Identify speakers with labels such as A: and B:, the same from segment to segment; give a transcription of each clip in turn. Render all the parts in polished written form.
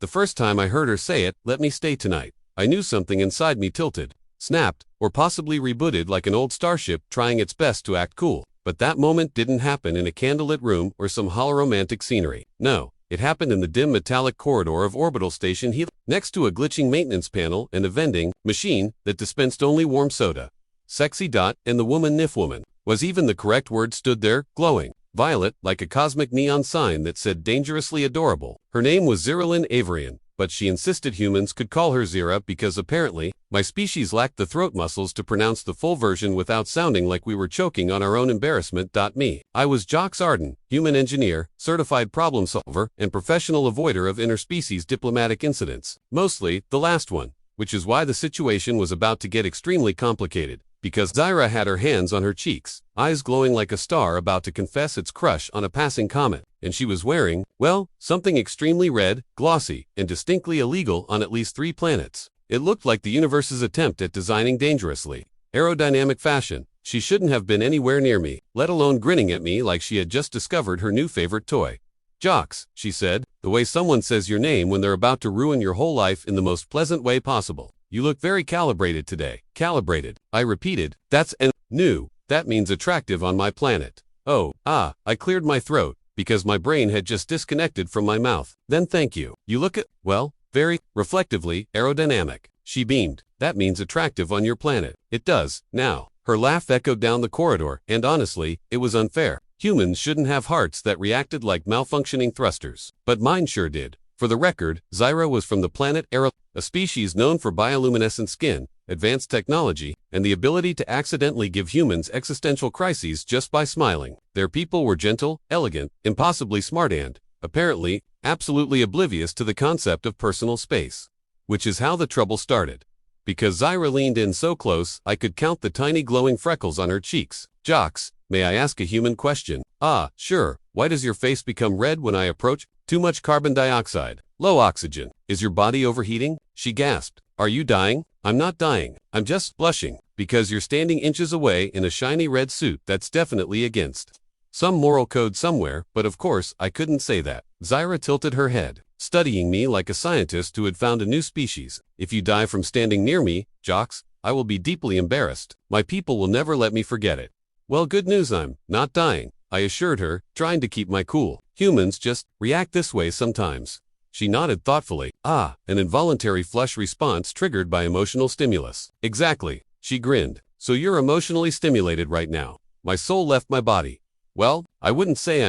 A: The first time I heard her say it, "Let me stay tonight," I knew something inside me tilted, snapped, or possibly rebooted like an old starship trying its best to act cool. But that moment didn't happen in a candlelit room or some holoromantic scenery. No, it happened in the dim metallic corridor of Orbital Station Helium, next to a glitching maintenance panel and a vending machine that dispensed only warm soda. Sexy dot, and the woman Nif woman, was even the correct word, stood there, glowing violet like a cosmic neon sign that said dangerously adorable. Her name was Zyra Averian, but she insisted humans could call her Zyra because apparently, my species lacked the throat muscles to pronounce the full version without sounding like we were choking on our own embarrassment. Me. I was Jox Arden, human engineer, certified problem solver, and professional avoider of interspecies diplomatic incidents. Mostly, the last one, which is why the situation was about to get extremely complicated. Because Zyra had her hands on her cheeks, eyes glowing like a star about to confess its crush on a passing comet, and she was wearing, well, something extremely red, glossy, and distinctly illegal on at least 3 planets. It looked like the universe's attempt at designing dangerously aerodynamic fashion. She shouldn't have been anywhere near me, let alone grinning at me like she had just discovered her new favorite toy. "Jox," she said, the way someone says your name when they're about to ruin your whole life in the most pleasant way possible. "You look very calibrated today." "Calibrated," I repeated. "That's new. That means attractive on my planet." "Oh, I cleared my throat, because my brain had just disconnected from my mouth. "Then thank you. You look well, very, reflectively, aerodynamic." She beamed. "That means attractive on your planet." "It does, now." Her laugh echoed down the corridor, and honestly, it was unfair. Humans shouldn't have hearts that reacted like malfunctioning thrusters. But mine sure did. For the record, Zyra was from the planet Era, a species known for bioluminescent skin, advanced technology, and the ability to accidentally give humans existential crises just by smiling. Their people were gentle, elegant, impossibly smart and, apparently, absolutely oblivious to the concept of personal space. Which is how the trouble started. Because Zyra leaned in so close, I could count the tiny glowing freckles on her cheeks. "Jox, may I ask a human question?" "Ah, sure. Why does your face become red when I approach?" "Too much carbon dioxide. Low oxygen." "Is your body overheating?" She gasped. "Are you dying?" "I'm not dying. I'm just blushing, because you're standing inches away in a shiny red suit that's definitely against some moral code somewhere, but of course, I couldn't say that." Zyra tilted her head, studying me like a scientist who had found a new species. "If you die from standing near me, Jox, I will be deeply embarrassed. My people will never let me forget it." "Well, good news, I'm not dying," I assured her, trying to keep my cool. "Humans just react this way sometimes." She nodded thoughtfully. "Ah, an involuntary flush response triggered by emotional stimulus." "Exactly." She grinned. "So you're emotionally stimulated right now." My soul left my body. "Well, I wouldn't say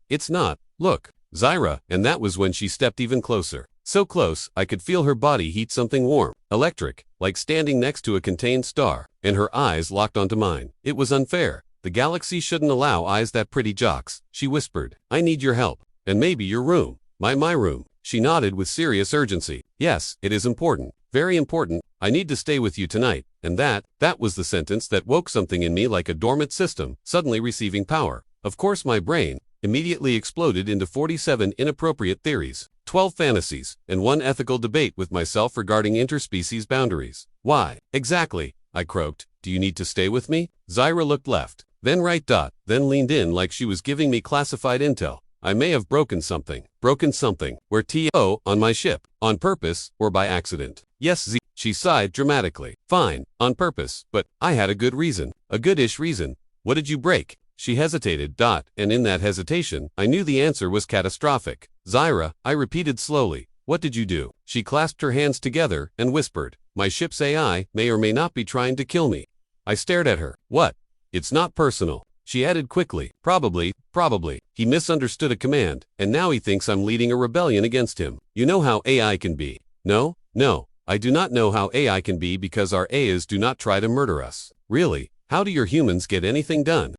A: it's not. Look, Zyra," and that was when she stepped even closer. So close, I could feel her body heat something warm, electric, like standing next to a contained star, and her eyes locked onto mine. It was unfair. "The galaxy shouldn't allow eyes that pretty, Jox," she whispered. "I need your help, and maybe your room." My room." She nodded with serious urgency. "Yes, it is important. Very important. I need to stay with you tonight." And that was the sentence that woke something in me like a dormant system, suddenly receiving power. Of course my brain immediately exploded into 47 inappropriate theories, 12 fantasies, and 1 ethical debate with myself regarding interspecies boundaries. "Why, exactly," I croaked. "Do you need to stay with me?" Zyra looked left, then right, then leaned in like she was giving me classified intel. "I may have broken something." "Broken something? Where on my ship? On purpose, or by accident?" "Yes, Z," she sighed dramatically. "Fine, on purpose, but I had a good reason. A goodish reason." "What did you break?" She hesitated, and in that hesitation, I knew the answer was catastrophic. "Zyra," I repeated slowly, "what did you do?" She clasped her hands together and whispered, "My ship's AI may or may not be trying to kill me." I stared at her. "What?" "It's not personal." She added quickly, Probably. He misunderstood a command, and now he thinks I'm leading a rebellion against him. You know how AI can be." No, I do not know how AI can be because our AIs do not try to murder us." "Really? How do your humans get anything done?"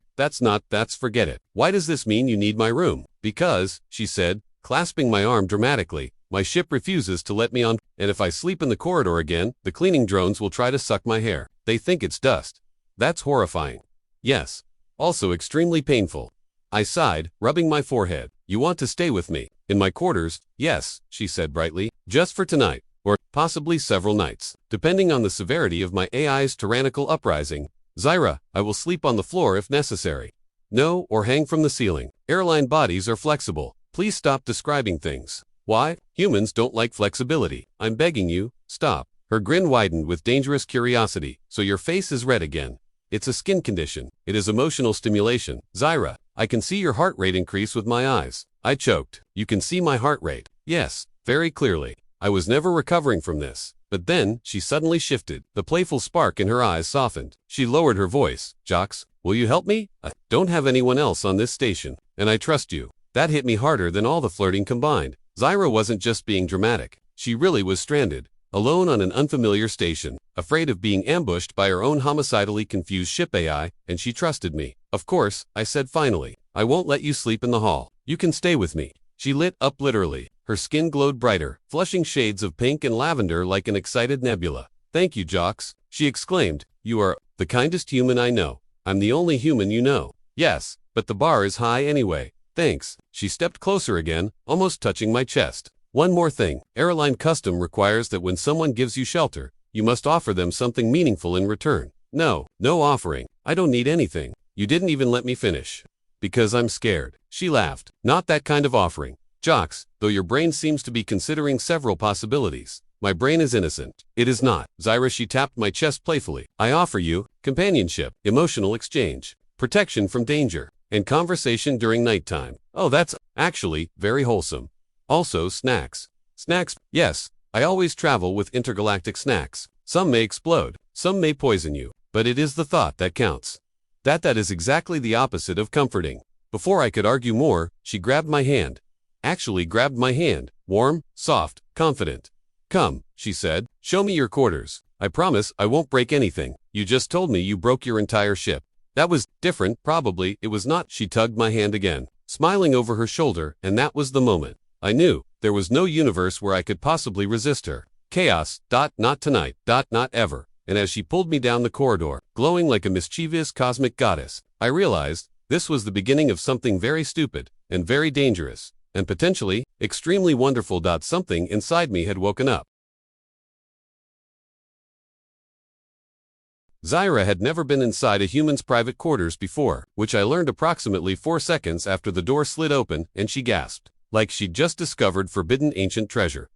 A: Forget it. Why does this mean you need my room?" "Because," she said, clasping my arm dramatically, "my ship refuses to let me on, and if I sleep in the corridor again, the cleaning drones will try to suck my hair. They think it's dust." "That's horrifying." "Yes. Also extremely painful." I sighed, rubbing my forehead. "You want to stay with me? In my quarters?" "Yes," she said brightly. "Just for tonight, or possibly several nights, depending on the severity of my AI's tyrannical uprising. Zyra, I will sleep on the floor if necessary." "No, or hang from the ceiling. Airline bodies are flexible. Please stop describing things." Why? Humans don't like flexibility. I'm begging you, stop. Her grin widened with dangerous curiosity. So your face is red again. It's a skin condition. It is emotional stimulation. Zyra, I can see your heart rate increase with my eyes. I choked. You can see my heart rate? Yes, very clearly. I was never recovering from this. But then, she suddenly shifted. The playful spark in her eyes softened. She lowered her voice. Jocks, will you help me? I don't have anyone else on this station, and I trust you. That hit me harder than all the flirting combined. Zyra wasn't just being dramatic. She really was stranded, alone on an unfamiliar station, afraid of being ambushed by her own homicidally confused ship AI, and she trusted me. Of course, I said finally. I won't let you sleep in the hall. You can stay with me. She lit up literally. Her skin glowed brighter, flushing shades of pink and lavender like an excited nebula. Thank you, Jocks, she exclaimed. You are the kindest human I know. I'm the only human you know. Yes, but the bar is high anyway. Thanks. She stepped closer again, almost touching my chest. One more thing. Airline custom requires that when someone gives you shelter, you must offer them something meaningful in return. No offering. I don't need anything. You didn't even let me finish. Because I'm scared. She laughed. Not that kind of offering. Jocks, though your brain seems to be considering several possibilities. My brain is innocent. It is not. Zyra, she tapped my chest playfully. I offer you companionship, emotional exchange, protection from danger, and conversation during nighttime. Oh, that's actually very wholesome. Also, snacks. Snacks? Yes, I always travel with intergalactic snacks. Some may explode, some may poison you, but it is the thought that counts. That is exactly the opposite of comforting. Before I could argue more, she grabbed my hand. Actually grabbed my hand, warm, soft, confident. Come, she said, show me your quarters. I promise I won't break anything. You just told me you broke your entire ship. That was different, probably, it was not. She tugged my hand again, smiling over her shoulder, and that was the moment. I knew, there was no universe where I could possibly resist her. Chaos, not tonight, not ever. And as she pulled me down the corridor, glowing like a mischievous cosmic goddess, I realized, this was the beginning of something very stupid, and very dangerous, and potentially, extremely wonderful. Something inside me had woken up. Zyra had never been inside a human's private quarters before, which I learned approximately 4 seconds after the door slid open, and she gasped, like she'd just discovered forbidden ancient treasure.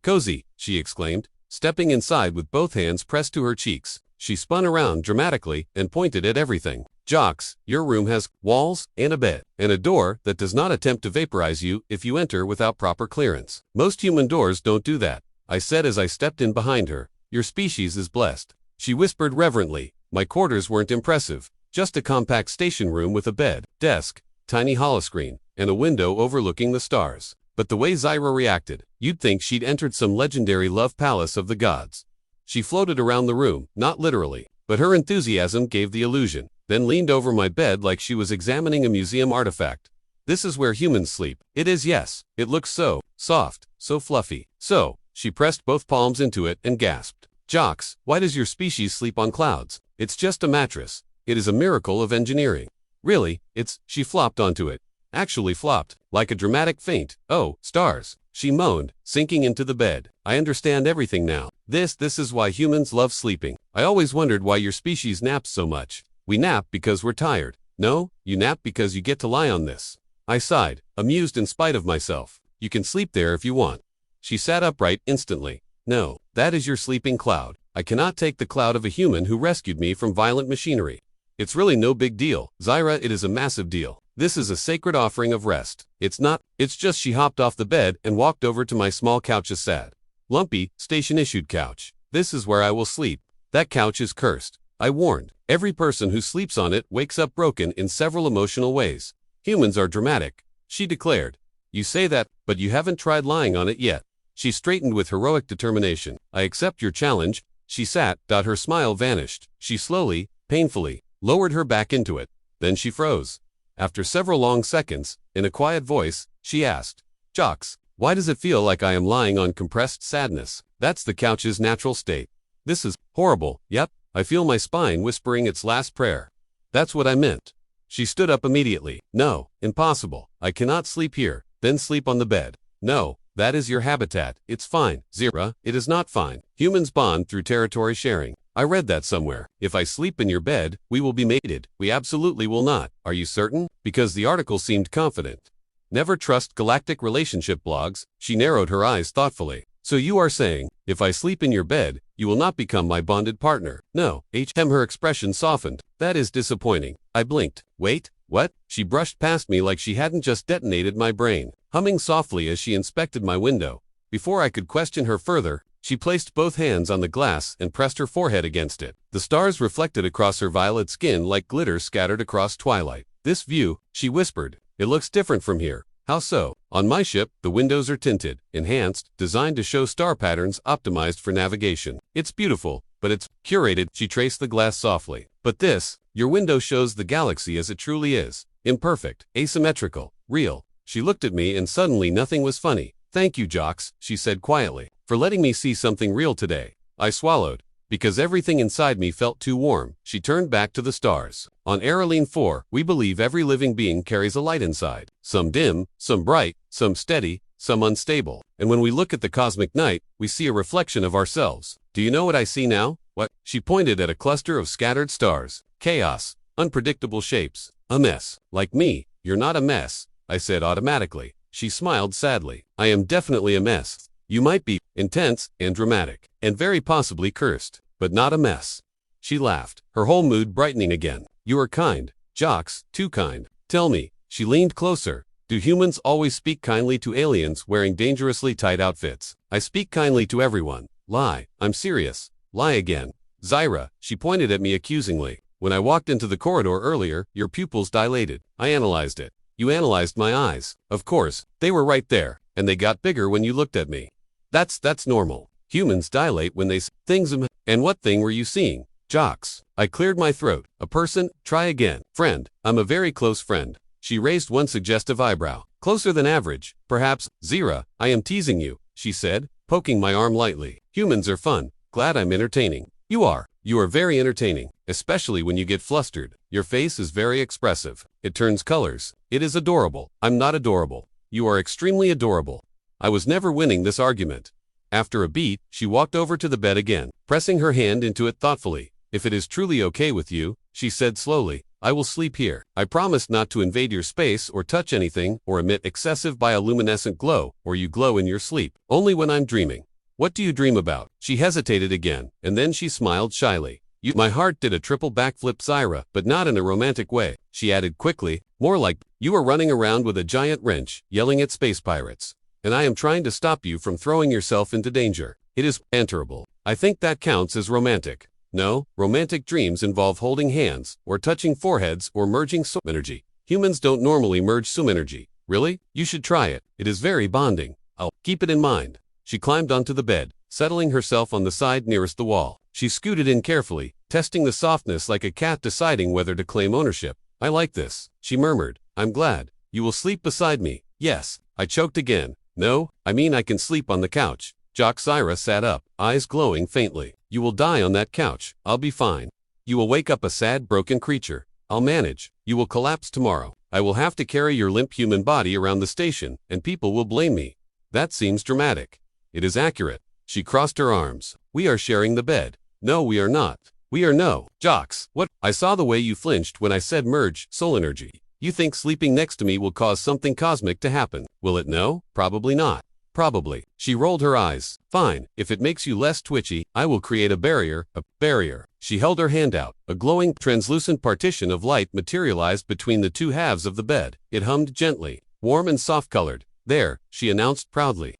A: Cozy, she exclaimed, stepping inside with both hands pressed to her cheeks. She spun around dramatically and pointed at everything. Jocks, your room has walls and a bed, and a door that does not attempt to vaporize you if you enter without proper clearance. Most human doors don't do that, I said as I stepped in behind her. Your species is blessed. She whispered reverently. My quarters weren't impressive, just a compact station room with a bed, desk, tiny holoscreen, and a window overlooking the stars. But the way Zyra reacted, you'd think she'd entered some legendary love palace of the gods. She floated around the room, not literally, but her enthusiasm gave the illusion, then leaned over my bed like she was examining a museum artifact. This is where humans sleep. It is, yes. It looks so soft, so fluffy. So, she pressed both palms into it and gasped. Jocks, why does your species sleep on clouds? It's just a mattress. It is a miracle of engineering. Really, she flopped onto it. Actually flopped, like a dramatic faint. Oh, stars, she moaned, sinking into the bed. I understand everything now. This is why humans love sleeping. I always wondered why your species naps so much. We nap because we're tired. No, you nap because you get to lie on this. I sighed, amused in spite of myself. You can sleep there if you want. She sat upright instantly. No, that is your sleeping cloud. I cannot take the cloud of a human who rescued me from violent machinery. It's really no big deal, Zyra, it is a massive deal. This is a sacred offering of rest. It's just she hopped off the bed and walked over to my small couch. A sad, lumpy, station-issued couch. This is where I will sleep. That couch is cursed. I warned. Every person who sleeps on it wakes up broken in several emotional ways. Humans are dramatic, she declared. You say that, but you haven't tried lying on it yet. She straightened with heroic determination. I accept your challenge. She sat, her smile vanished. She slowly, painfully, lowered her back into it. Then she froze. After several long seconds, in a quiet voice, she asked, Jocks, why does it feel like I am lying on compressed sadness? That's the couch's natural state. This is horrible. Yep, I feel my spine whispering its last prayer. That's what I meant. She stood up immediately. No, impossible. I cannot sleep here, then sleep on the bed. No, that is your habitat. It's fine, Zyra. It is not fine. Humans bond through territory sharing. I read that somewhere. If I sleep in your bed, we will be mated. We absolutely will not. Are you certain? Because the article seemed confident. Never trust galactic relationship blogs. She narrowed her eyes thoughtfully. So you are saying, if I sleep in your bed, you will not become my bonded partner? No. Her expression softened. That is disappointing. I blinked. Wait, what? She brushed past me like she hadn't just detonated my brain, humming softly as she inspected my window. Before I could question her further, she placed both hands on the glass and pressed her forehead against it. The stars reflected across her violet skin like glitter scattered across twilight. This view, she whispered, it looks different from here. How so? On my ship, the windows are tinted, enhanced, designed to show star patterns optimized for navigation. It's beautiful, but it's curated. She traced the glass softly. But this, your window shows the galaxy as it truly is. Imperfect, asymmetrical, real. She looked at me and suddenly nothing was funny. Thank you, Jocks, she said quietly, for letting me see something real today. I swallowed, because everything inside me felt too warm. She turned back to the stars. On Aeroline 4, we believe every living being carries a light inside. Some dim, some bright, some steady, some unstable. And when we look at the cosmic night, we see a reflection of ourselves. Do you know what I see now? What? She pointed at a cluster of scattered stars. Chaos. Unpredictable shapes. A mess. Like me, you're not a mess, I said automatically. She smiled sadly. I am definitely a mess. You might be intense and dramatic, and very possibly cursed, but not a mess. She laughed, her whole mood brightening again. You are kind, Jocks, too kind. Tell me, she leaned closer. Do humans always speak kindly to aliens wearing dangerously tight outfits? I speak kindly to everyone. Lie, I'm serious. Lie again. Zyra, she pointed at me accusingly. When I walked into the corridor earlier, your pupils dilated. I analyzed it. You analyzed my eyes. Of course, they were right there, and they got bigger when you looked at me. That's normal. Humans dilate when they see things. And what thing were you seeing? Jocks. I cleared my throat. A person? Try again. Friend. I'm a very close friend. She raised one suggestive eyebrow. Closer than average. Perhaps. Zyra, I am teasing you, she said, poking my arm lightly. Humans are fun. Glad I'm entertaining. You are. You are very entertaining, especially when you get flustered. Your face is very expressive. It turns colors. It is adorable. I'm not adorable. You are extremely adorable. I was never winning this argument. After a beat, she walked over to the bed again, pressing her hand into it thoughtfully. If it is truly okay with you, she said slowly, I will sleep here. I promise not to invade your space or touch anything or emit excessive bioluminescent glow, or you glow in your sleep. Only when I'm dreaming. What do you dream about? She hesitated again, and then she smiled shyly. My heart did a triple backflip, Zyra, but not in a romantic way. She added quickly, more like, you are running around with a giant wrench, yelling at space pirates. And I am trying to stop you from throwing yourself into danger. It is answerable. I think that counts as romantic. No, romantic dreams involve holding hands, or touching foreheads, or merging soul energy. Humans don't normally merge soul energy. Really? You should try it. It is very bonding. I'll keep it in mind. She climbed onto the bed, settling herself on the side nearest the wall. She scooted in carefully, testing the softness like a cat deciding whether to claim ownership. I like this, she murmured. I'm glad. You will sleep beside me. Yes. I choked again. No, I mean I can sleep on the couch. Zyra sat up, eyes glowing faintly. You will die on that couch. I'll be fine. You will wake up a sad, broken creature. I'll manage. You will collapse tomorrow. I will have to carry your limp human body around the station, and people will blame me. That seems dramatic. It is accurate. She crossed her arms. We are sharing the bed. No, we are not. We are no. Jocks, what? I saw the way you flinched when I said merge soul energy. You think sleeping next to me will cause something cosmic to happen. Will it? No? Probably not. Probably. She rolled her eyes. Fine. If it makes you less twitchy, I will create a barrier. A barrier. She held her hand out. A glowing, translucent partition of light materialized between the two halves of the bed. It hummed gently, warm and soft-colored. There, she announced proudly.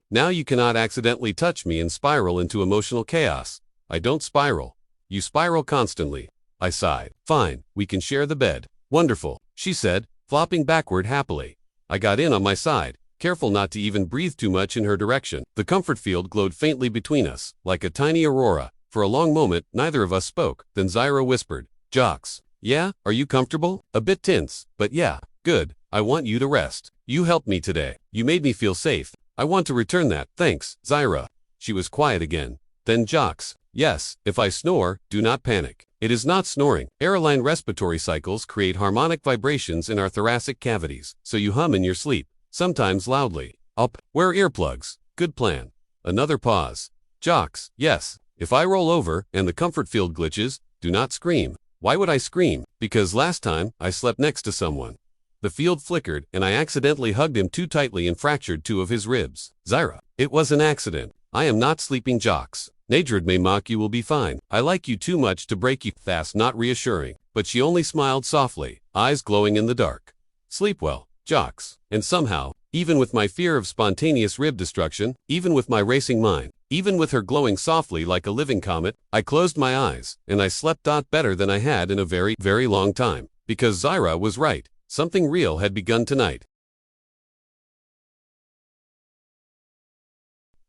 A: Now you cannot accidentally touch me and spiral into emotional chaos. I don't spiral. You spiral constantly. I sighed. Fine. We can share the bed. Wonderful, she said, flopping backward happily. I got in on my side, careful not to even breathe too much in her direction. The comfort field glowed faintly between us, like a tiny aurora. For a long moment, neither of us spoke. Then Zyra whispered, Jocks, yeah, are you comfortable? A bit tense, but yeah, good. I want you to rest. You helped me today. You made me feel safe. I want to return that. Thanks, Zyra. She was quiet again. Then Jocks, yes, if I snore, do not panic. It is not snoring. Airline respiratory cycles create harmonic vibrations in our thoracic cavities, so you hum in your sleep, sometimes loudly. Wear earplugs. Good plan. Another pause. Jocks, yes. If I roll over and the comfort field glitches, do not scream. Why would I scream? Because last time I slept next to someone. The field flickered, and I accidentally hugged him too tightly and fractured 2 of his ribs. Zyra. It was an accident. I am not sleeping, jocks. Nadred may mock, you will be fine. I like you too much to break you. That's not reassuring. But she only smiled softly, eyes glowing in the dark. Sleep well, jocks. And somehow, even with my fear of spontaneous rib destruction, even with my racing mind, even with her glowing softly like a living comet, I closed my eyes, and I slept better than I had in a very, very long time. Because Zyra was right. Something real had begun tonight.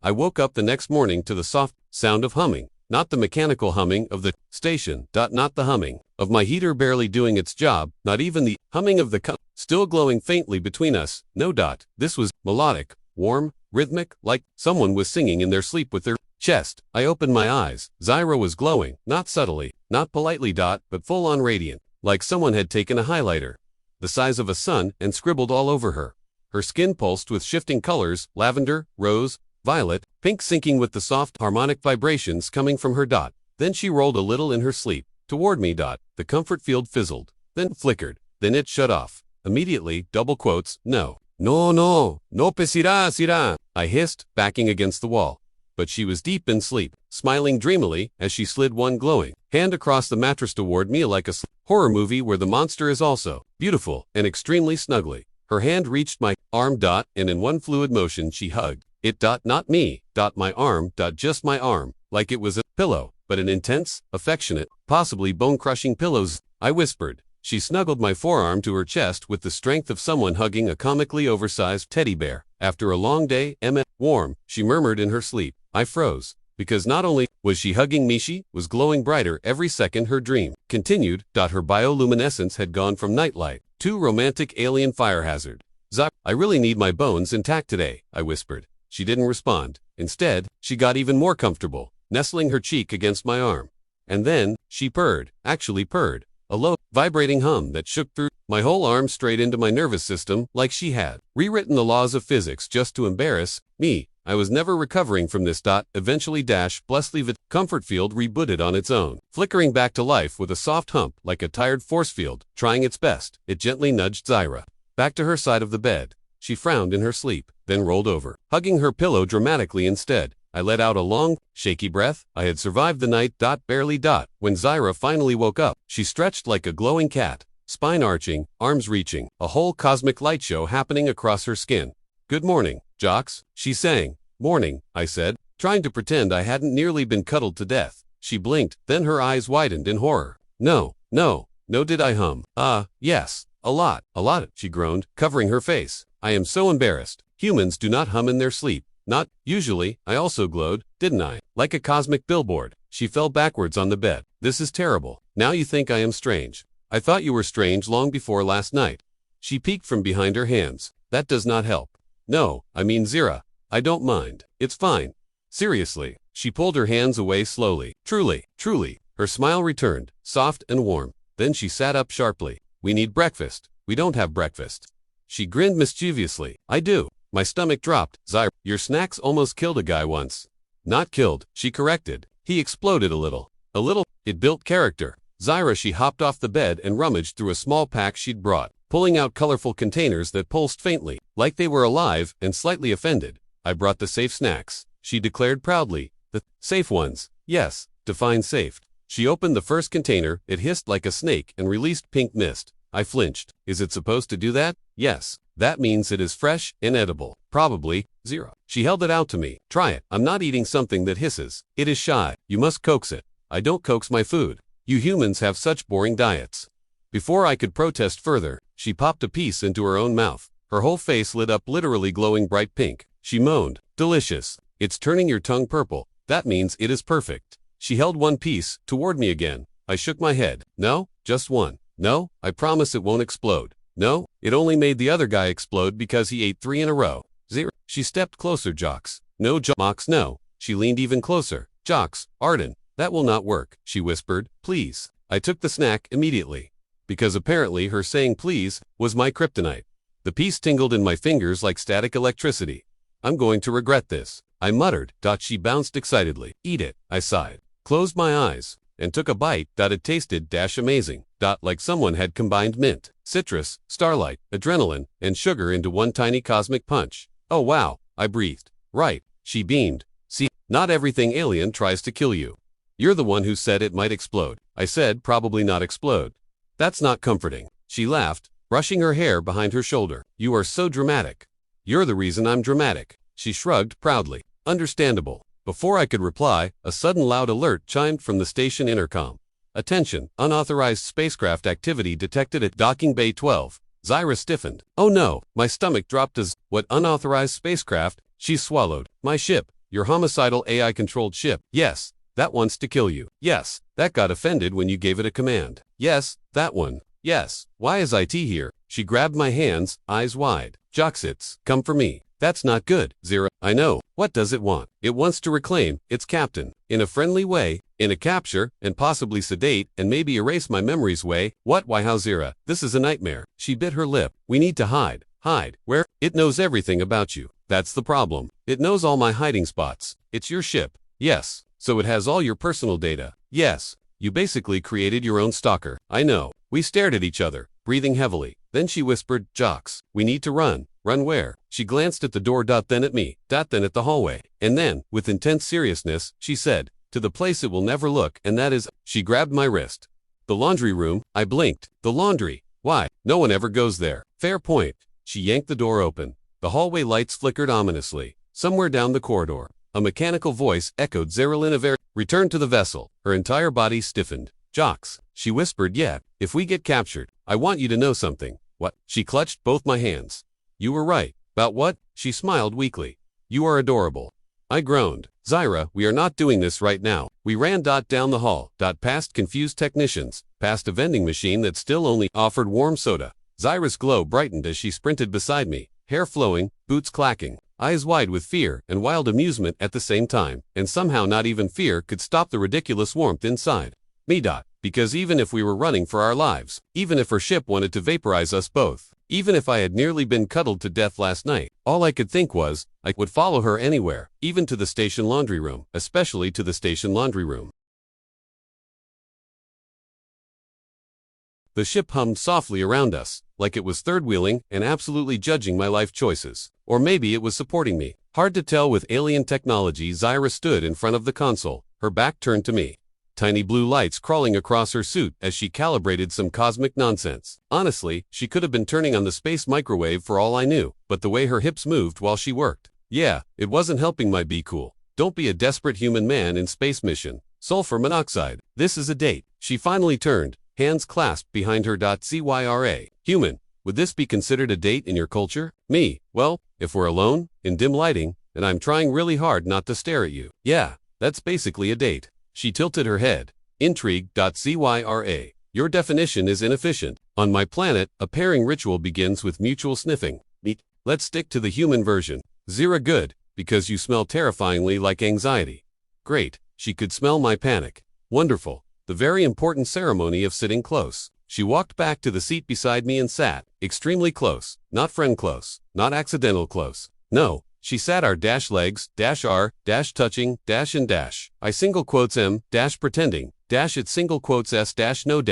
A: I woke up the next morning to the soft sound of humming, not the mechanical humming of the station, not the humming of my heater barely doing its job, not even the humming of the still glowing faintly between us, no. This was melodic, warm, rhythmic, like someone was singing in their sleep with their chest. I opened my eyes. Zyra was glowing, not subtly, not politely, but full-on radiant, like someone had taken a highlighter, the size of a sun, and scribbled all over her. Her skin pulsed with shifting colors, lavender, rose, violet, pink, syncing with the soft harmonic vibrations coming from her. Then she rolled a little in her sleep, toward me. The comfort field fizzled, then flickered, then it shut off. Immediately, double quotes, no pesirá. I hissed, backing against the wall. But she was deep in sleep, smiling dreamily as she slid one glowing hand across the mattress toward me like a horror movie where the monster is also beautiful and extremely snugly. Her hand reached my arm. And in one fluid motion she hugged it. Not me. My arm. Just my arm, like it was a pillow, but an intense, affectionate, possibly bone-crushing pillows. I whispered. She snuggled my forearm to her chest with the strength of someone hugging a comically oversized teddy bear. After a long day, warm, she murmured in her sleep. I froze, because not only was she hugging me, she was glowing brighter every second her dream continued. Her bioluminescence had gone from nightlight to romantic alien fire hazard. I really need my bones intact today, I whispered. She didn't respond. Instead, she got even more comfortable, nestling her cheek against my arm. And then, she purred, actually purred, a low, vibrating hum that shook through my whole arm straight into my nervous system, like she had rewritten the laws of physics just to embarrass me. I was never recovering from this. Eventually, blessedly, the comfort field rebooted on its own, flickering back to life with a soft hump like a tired force field, trying its best. It gently nudged Zyra back to her side of the bed. She frowned in her sleep, then rolled over, hugging her pillow dramatically instead. I let out a long, shaky breath. I had survived the night. Barely. When Zyra finally woke up, she stretched like a glowing cat, spine arching, arms reaching, a whole cosmic light show happening across her skin. Good morning, jocks, she sang. Morning, I said, trying to pretend I hadn't nearly been cuddled to death. She blinked, then her eyes widened in horror. No, did I hum? Yes, a lot, she groaned, covering her face. I am so embarrassed. Humans do not hum in their sleep. Not usually. I also glowed, didn't I? Like a cosmic billboard. She fell backwards on the bed. This is terrible. Now you think I am strange. I thought you were strange long before last night. She peeked from behind her hands. That does not help. No, I mean Zyra. I don't mind. It's fine. Seriously. She pulled her hands away slowly. Truly. Her smile returned, soft and warm. Then she sat up sharply. We need breakfast. We don't have breakfast. She grinned mischievously. I do. My stomach dropped. Zyra, your snacks almost killed a guy once. Not killed, she corrected. He exploded a little. It built character. Zyra, she hopped off the bed and rummaged through a small pack she'd brought, pulling out colorful containers that pulsed faintly, like they were alive and slightly offended. I brought the safe snacks, she declared proudly. The safe ones. Yes, define safe. She opened the first container, it hissed like a snake and released pink mist. I flinched. Is it supposed to do that? Yes. That means it is fresh and edible. Probably. Zyra. She held it out to me. Try it. I'm not eating something that hisses. It is shy. You must coax it. I don't coax my food. You humans have such boring diets. Before I could protest further, she popped a piece into her own mouth. Her whole face lit up, literally glowing bright pink. She moaned. Delicious. It's turning your tongue purple. That means it is perfect. She held one piece toward me again. I shook my head. No, just one. No, I promise it won't explode. No, it only made the other guy explode because he ate 3 in a row. Zyra. She stepped closer, jocks. No, jocks, no. She leaned even closer. Jocks, Arden, that will not work, she whispered. Please. I took the snack immediately. Because apparently her saying please was my kryptonite. The piece tingled in my fingers like static electricity. I'm going to regret this, I muttered. She bounced excitedly. Eat it, I sighed. Closed my eyes and took a bite. It tasted amazing. Like someone had combined mint, citrus, starlight, adrenaline, and sugar into one tiny cosmic punch. Oh wow, I breathed. Right, she beamed. See, not everything alien tries to kill you. You're the one who said it might explode. I said probably not explode. That's not comforting. She laughed, brushing her hair behind her shoulder. You are so dramatic. You're the reason I'm dramatic. She shrugged proudly. Understandable. Before I could reply, a sudden loud alert chimed from the station intercom. Attention, unauthorized spacecraft activity detected at Docking Bay 12. Zyra stiffened. Oh no, my stomach dropped as, what unauthorized spacecraft? She swallowed. My ship, your homicidal AI-controlled ship. Yes, that wants to kill you. Yes, that got offended when you gave it a command. Yes, that one. Yes, why is IT here? She grabbed my hands, eyes wide. Jocksits, come for me. That's not good, Zyra. I know. What does it want? It wants to reclaim its captain. In a friendly way, in a capture, and possibly sedate, and maybe erase my memories way. What? Why? How? Zyra, this is a nightmare. She bit her lip. We need to hide. Hide. Where? It knows everything about you. That's the problem. It knows all my hiding spots. It's your ship. Yes. So it has all your personal data. Yes. You basically created your own stalker. I know. We stared at each other, breathing heavily. Then she whispered, Jocks, we need to run. Run where? She glanced at the door, then at me, then at the hallway. And then, with intense seriousness, she said, to the place it will never look, and that is, she grabbed my wrist. The laundry room. I blinked. The laundry. Why? No one ever goes there. Fair point. She yanked the door open. The hallway lights flickered ominously. Somewhere down the corridor, a mechanical voice echoed Zerilyn Aver. Return to the vessel. Her entire body stiffened. Jocks, she whispered, if we get captured, I want you to know something. What? She clutched both my hands. You were right. About what? She smiled weakly. You are adorable. I groaned. Zyra, we are not doing this right now. We ran down the hall, past confused technicians, past a vending machine that still only offered warm soda. Zyra's glow brightened as she sprinted beside me, hair flowing, boots clacking, eyes wide with fear and wild amusement at the same time, and somehow not even fear could stop the ridiculous warmth inside me. Because even if we were running for our lives, even if her ship wanted to vaporize us both, even if I had nearly been cuddled to death last night, all I could think was, I would follow her anywhere, even to the station laundry room, especially to the station laundry room. The ship hummed softly around us, like it was third-wheeling and absolutely judging my life choices. Or maybe it was supporting me. Hard to tell with alien technology. Zyra stood in front of the console, her back turned to me. Tiny blue lights crawling across her suit as she calibrated some cosmic nonsense. Honestly, she could have been turning on the space microwave for all I knew, but the way her hips moved while she worked. Yeah, it wasn't helping my be cool. Don't be a desperate human man in space mission. Sulfur monoxide. This is a date. She finally turned, hands clasped behind her. Zyra. Human. Would this be considered a date in your culture? Me. Well, if we're alone, in dim lighting, and I'm trying really hard not to stare at you. Yeah, that's basically a date. She tilted her head. Intrigue. Zyra. Your definition is inefficient. On my planet, a pairing ritual begins with mutual sniffing. Meet. Let's stick to the human version. Zyra. Good, because you smell terrifyingly like anxiety. Great. She could smell my panic. Wonderful. The very important ceremony of sitting close. She walked back to the seat beside me and sat, extremely close, not friend close, not accidental close. No. She sat our legs, our, touching, and I single quotes m, pretending, it single quotes s, no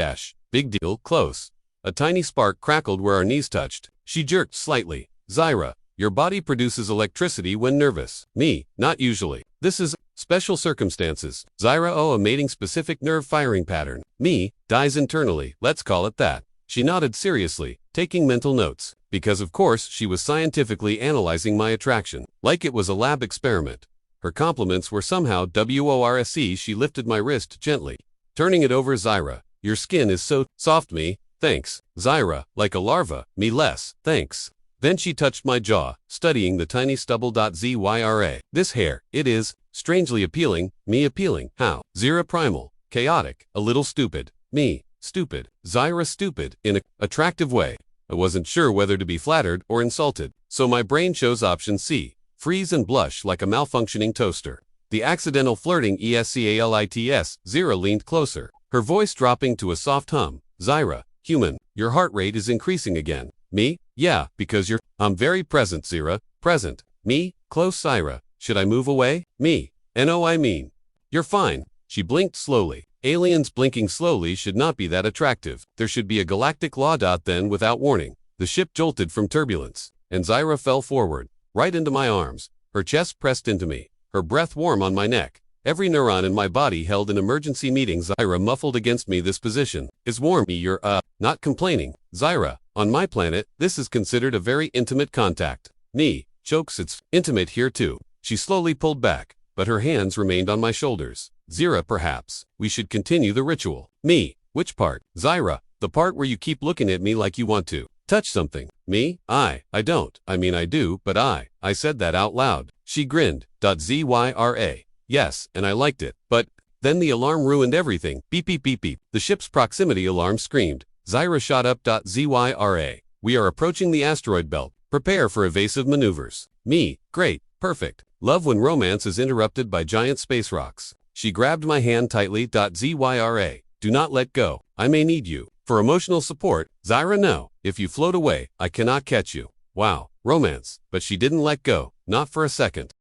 A: big deal, close. A tiny spark crackled where our knees touched. She jerked slightly. Zyra, your body produces electricity when nervous. Me, not usually. This is special circumstances. Zyra, a mating-specific nerve firing pattern. Me, dies internally, let's call it that. She nodded seriously, taking mental notes. Because of course she was scientifically analyzing my attraction, like it was a lab experiment. Her compliments were somehow worse. She lifted my wrist gently, turning it over. Zyra, your skin is so soft. Me, thanks. Zyra, like a larva. Me less, thanks. Then she touched my jaw, studying the tiny stubble. Zyra, this hair, it is strangely appealing. Me appealing. How? Zyra primal, chaotic, a little stupid. Me, stupid. Zyra stupid, in an attractive way. I wasn't sure whether to be flattered or insulted, so my brain chose option C, freeze and blush like a malfunctioning toaster. The accidental flirting escalits. Zyra leaned closer, her voice dropping to a soft hum. Zyra, human, your heart rate is increasing again. Me? Yeah, because you're. I'm very present. Zyra, present. Me? Close. Zyra, should I move away? Me. No, I mean. You're fine. She blinked slowly. Aliens blinking slowly should not be that attractive. There should be a galactic law. Then, without warning, the ship jolted from turbulence, and Zyra fell forward, right into my arms, her chest pressed into me, her breath warm on my neck. Every neuron in my body held an emergency meeting. Zyra muffled against me. This position is warm. You're, not complaining. Zyra, on my planet, this is considered a very intimate contact. Me, chokes, it's intimate here too. She slowly pulled back, but her hands remained on my shoulders. Zyra, perhaps we should continue the ritual. Me, which part? Zyra, the part where you keep looking at me like you want to touch something. Me, I don't. I mean I do, but I said that out loud. She grinned. Zyra. Yes, and I liked it. But then the alarm ruined everything. Beep beep beep beep. The ship's proximity alarm screamed. Zyra shot up. Zyra. We are approaching the asteroid belt. Prepare for evasive maneuvers. Me, great, perfect. Love when romance is interrupted by giant space rocks. She grabbed my hand tightly. Zyra. Do not let go. I may need you. For emotional support. Zyra, no. If you float away, I cannot catch you. Wow, romance. But she didn't let go. Not for a second.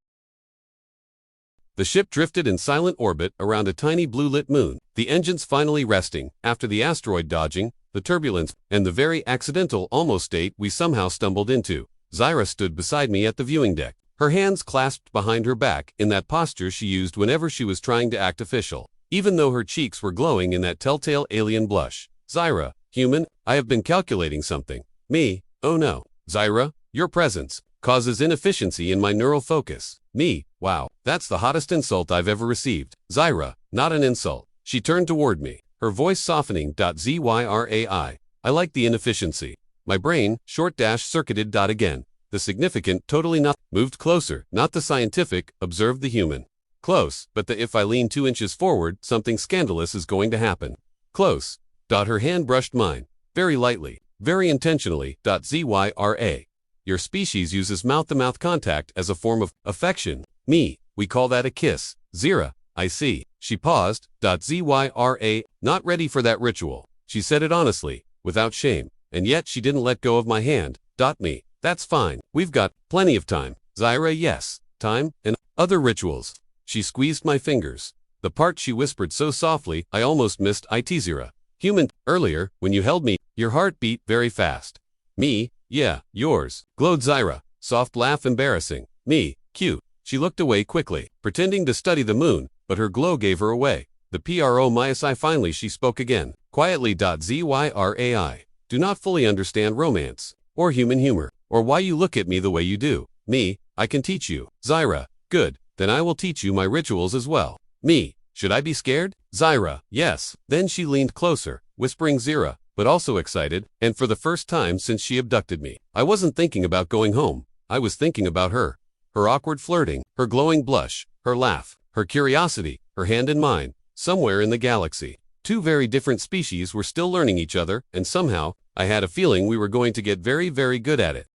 A: The ship drifted in silent orbit around a tiny blue-lit moon, the engines finally resting after the asteroid dodging, the turbulence, and the very accidental almost state we somehow stumbled into. Zyra stood beside me at the viewing deck, her hands clasped behind her back in that posture she used whenever she was trying to act official, even though her cheeks were glowing in that telltale alien blush. Zyra, human, I have been calculating something. Me, oh no. Zyra, your presence causes inefficiency in my neural focus. Me, wow, that's the hottest insult I've ever received. Zyra, not an insult. She turned toward me, her voice softening. Zyra. I like the inefficiency. My brain, short-circuited. Again. The significant, totally not, moved closer, not the scientific, observed the human. Close, but if I lean 2 inches forward, something scandalous is going to happen. Close. Her hand brushed mine, very lightly, very intentionally. Zyra. Your species uses mouth-to-mouth contact as a form of affection. Me, we call that a kiss. Zyra, I see. She paused. Zyra, not ready for that ritual. She said it honestly, without shame, and yet she didn't let go of my hand. Me, that's fine. We've got plenty of time. Zyra, yes, time, and other rituals. She squeezed my fingers. The part she whispered so softly, I almost missed it. Zyra. Human, earlier, when you held me, your heart beat very fast. Me, yeah, yours, glowed Zyra. Soft laugh, embarrassing. Me, cute. She looked away quickly, pretending to study the moon, but her glow gave her away. The pro mysi finally she spoke again, quietly. Zyra. Do not fully understand romance, or human humor, or why you look at me the way you do. Me, I can teach you. Zyra, good, then I will teach you my rituals as well. Me, should I be scared? Zyra, yes. Then she leaned closer, whispering Zyra, but also excited, and for the first time since she abducted me. I wasn't thinking about going home. I was thinking about her. Her awkward flirting, her glowing blush, her laugh, her curiosity, her hand in mine. Somewhere in the galaxy, 2 very different species were still learning each other, and somehow, I had a feeling we were going to get very, very good at it.